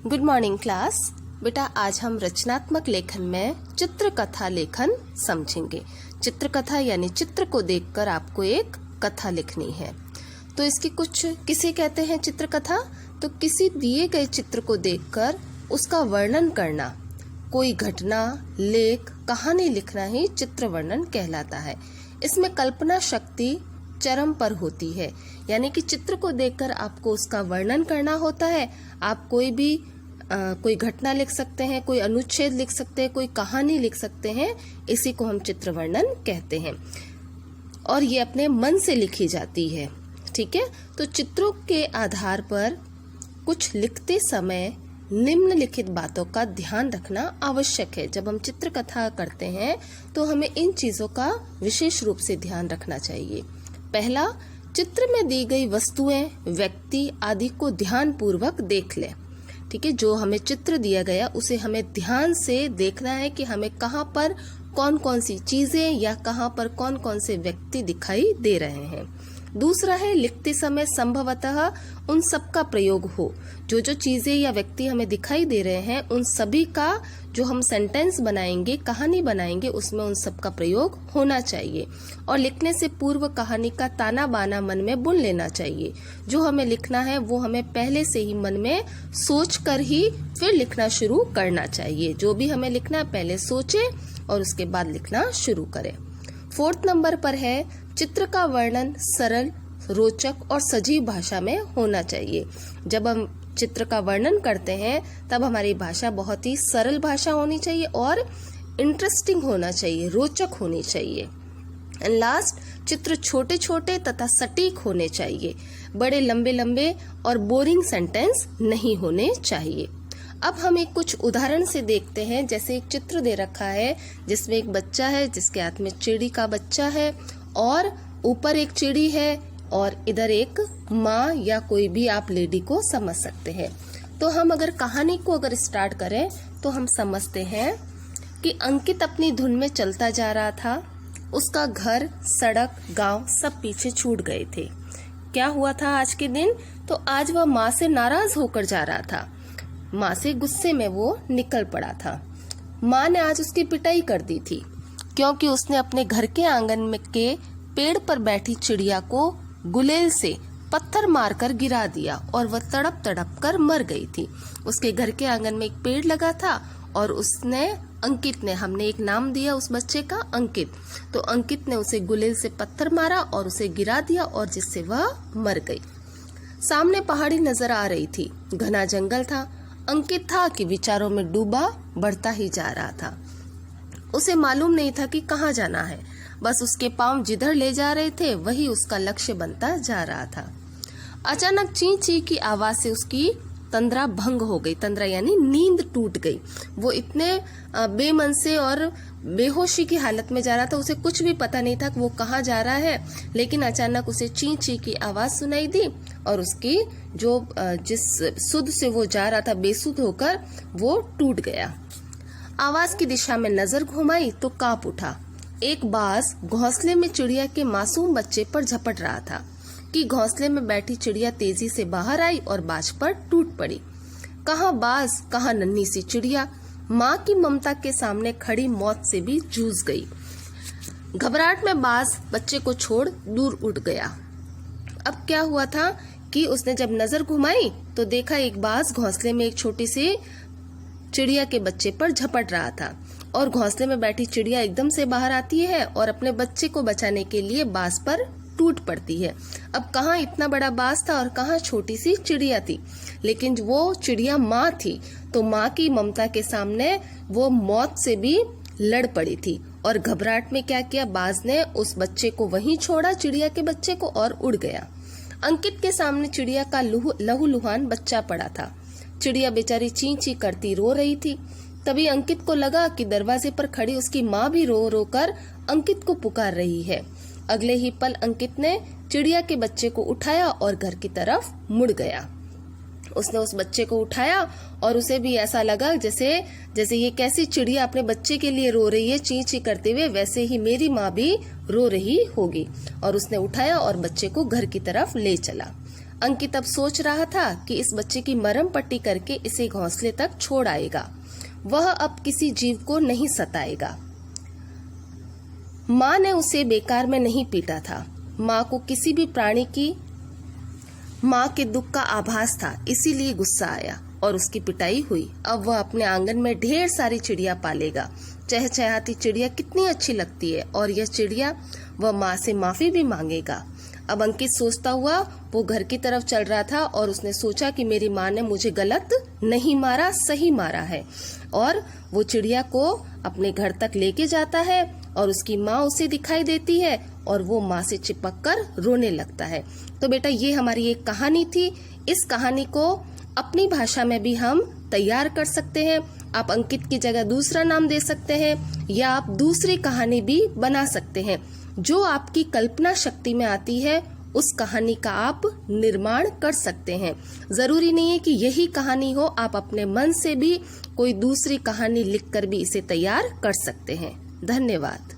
Good morning class. बेटा आज हम रचनात्मक लेखन में चित्रकथा लेखन समझेंगे। चित्रकथा यानी चित्र को देखकर आपको एक कथा लिखनी है। तो इसकी कुछ किसे कहते हैं चित्रकथा? तो किसी दिए गए चित्र को देखकर उसका वर्णन करना, कोई घटना, लेख, कहानी लिखना ही चित्र वर्णन कहलाता है। इसमें कल्पना शक्ति चरम पर होती है, यानी कि चित्र को देखकर आपको उसका वर्णन करना होता है। आप कोई घटना लिख सकते हैं, कोई अनुच्छेद लिख सकते हैं, कोई कहानी लिख सकते हैं। इसी को हम चित्र वर्णन कहते हैं और ये अपने मन से लिखी जाती है। ठीक है, तो चित्रों के आधार पर कुछ लिखते समय निम्नलिखित बातों का ध्यान रखना आवश्यक है। जब हम चित्रकथा करते हैं तो हमें इन चीजों का विशेष रूप से ध्यान रखना चाहिए। पहला, चित्र में दी गई वस्तुएं, व्यक्ति आदि को ध्यान पूर्वक देख लें। ठीक है, जो हमें चित्र दिया गया उसे हमें ध्यान से देखना है कि हमें कहाँ पर कौन कौन सी चीजें या कहाँ पर कौन कौन से व्यक्ति दिखाई दे रहे हैं। दूसरा है, लिखते समय संभवतः उन सब का प्रयोग हो। जो जो चीजें या व्यक्ति हमें दिखाई दे रहे हैं उन सभी का जो हम सेंटेंस बनाएंगे, कहानी बनाएंगे, उसमें उन सब का प्रयोग होना चाहिए। और लिखने से पूर्व कहानी का ताना बाना मन में बुन लेना चाहिए। जो हमें लिखना है वो हमें पहले से ही मन में सोच कर ही फिर लिखना शुरू करना चाहिए। जो भी हमें लिखना है पहले सोचे और उसके बाद लिखना शुरू करें। 4th नंबर पर है, चित्र का वर्णन सरल, रोचक और सजीव भाषा में होना चाहिए। जब हम चित्र का वर्णन करते हैं तब हमारी भाषा बहुत ही सरल भाषा होनी चाहिए और इंटरेस्टिंग होना चाहिए, रोचक होनी चाहिए। एंड लास्ट, चित्र छोटे छोटे तथा सटीक होने चाहिए। बड़े लंबे लंबे और बोरिंग सेंटेंस नहीं होने चाहिए। अब हम एक कुछ उदाहरण से देखते हैं। जैसे एक चित्र दे रखा है जिसमें एक बच्चा है जिसके हाथ में चिड़ी का बच्चा है और ऊपर एक चिड़ी है और इधर एक माँ या कोई भी आप लेडी को समझ सकते हैं। तो हम अगर कहानी को स्टार्ट करें तो हम समझते हैं कि अंकित अपनी धुन में चलता जा रहा था। उसका घर, सड़क, गांव सब पीछे छूट गए थे। क्या हुआ था आज के दिन? तो आज वह माँ से नाराज होकर जा रहा था। माँ से गुस्से में वो निकल पड़ा था। माँ ने आज उसकी पिटाई कर दी थी क्योंकि उसने अपने घर के आंगन में के पेड़ पर बैठी चिड़िया को गुलेल से पत्थर मारकर गिरा दिया और वह तड़प तड़प कर मर गई थी। उसके घर के आंगन में एक पेड़ लगा था और अंकित ने, हमने एक नाम दिया उस बच्चे का अंकित, तो अंकित ने उसे गुलेल से पत्थर मारा और उसे गिरा दिया और जिससे वह मर गई। सामने पहाड़ी नजर आ रही थी, घना जंगल था। अंकित था कि विचारों में डूबा बढ़ता ही जा रहा था। उसे मालूम नहीं था कि कहाँ जाना है, बस उसके पांव जिधर ले जा रहे थे वही उसका लक्ष्य बनता जा रहा था। अचानक ची ची की आवाज से उसकी तंद्रा भंग हो गई। तंद्रा यानी नींद टूट गई। वो इतने बेमन से और बेहोशी की हालत में जा रहा था, उसे कुछ भी पता नहीं था कि वो कहाँ जा रहा है। लेकिन अचानक उसे ची ची की आवाज सुनाई दी और उसकी जिस सुध से वो जा रहा था बेसुध होकर वो टूट गया। आवाज की दिशा में नजर घुमाई तो कांप उठा। एक बाज घोंसले में चिड़िया के मासूम बच्चे पर झपट रहा था कि घोंसले में बैठी चिड़िया तेजी से बाहर आई और बाज पर टूट पड़ी। कहाँ बाज, कहाँ नन्ही सी चिड़िया। माँ की ममता के सामने खड़ी मौत से भी जूझ गई। घबराहट में बाज बच्चे को छोड़ दूर उड़ गया। अब क्या हुआ था कि उसने जब नजर घुमाई तो देखा एक बाज घोंसले में एक छोटी सी चिड़िया के बच्चे पर झपट रहा था और घोंसले में बैठी चिड़िया एकदम से बाहर आती है और अपने बच्चे को बचाने के लिए बाज पर टूट पड़ती है। अब कहाँ इतना बड़ा बाज था और कहाँ छोटी सी चिड़िया थी, लेकिन वो चिड़िया माँ थी, तो माँ की ममता के सामने वो मौत से भी लड़ पड़ी थी। और घबराहट में क्या किया, बाज ने उस बच्चे को वहीं छोड़ा, चिड़िया के बच्चे को, और उड़ गया। अंकित के सामने चिड़िया का लहूलुहान बच्चा पड़ा था। चिड़िया बेचारी ची ची करती रो रही थी। तभी अंकित को लगा कि दरवाजे पर खड़ी उसकी माँ भी रो रो कर अंकित को पुकार रही है। अगले ही पल अंकित ने चिड़िया के बच्चे को उठाया और घर की तरफ मुड़ गया। उसने उस बच्चे को उठाया और उसे भी ऐसा लगा जैसे ये कैसी चिड़िया अपने बच्चे के लिए रो रही है ची ची करते हुए, वैसे ही मेरी माँ भी रो रही होगी। और उसने उठाया और बच्चे को घर की तरफ ले चला। अंकित अब सोच रहा था कि इस बच्चे की मरहम पट्टी करके इसे घोंसले तक छोड़ आएगा। वह अब किसी जीव को नहीं सताएगा। माँ ने उसे बेकार में नहीं पीटा था। माँ को किसी भी प्राणी की माँ के दुख का आभास था, इसीलिए गुस्सा आया और उसकी पिटाई हुई। अब वह अपने आंगन में ढेर सारी चिड़िया पालेगा। चहचहाती चिड़िया कितनी अच्छी लगती है और यह चिड़िया वह माँ से माफी भी मांगेगा। अब अंकित सोचता हुआ वो घर की तरफ चल रहा था और उसने सोचा कि मेरी माँ ने मुझे गलत नहीं मारा, सही मारा है। और वो चिड़िया को अपने घर तक लेके जाता है और उसकी माँ उसे दिखाई देती है और वो माँ से चिपक कर रोने लगता है। तो बेटा ये हमारी एक कहानी थी। इस कहानी को अपनी भाषा में भी हम तैयार कर सकते हैं। आप अंकित की जगह दूसरा नाम दे सकते हैं या आप दूसरी कहानी भी बना सकते हैं। जो आपकी कल्पना शक्ति में आती है उस कहानी का आप निर्माण कर सकते हैं। जरूरी नहीं है कि यही कहानी हो, आप अपने मन से भी कोई दूसरी कहानी लिखकर भी इसे तैयार कर सकते हैं। धन्यवाद।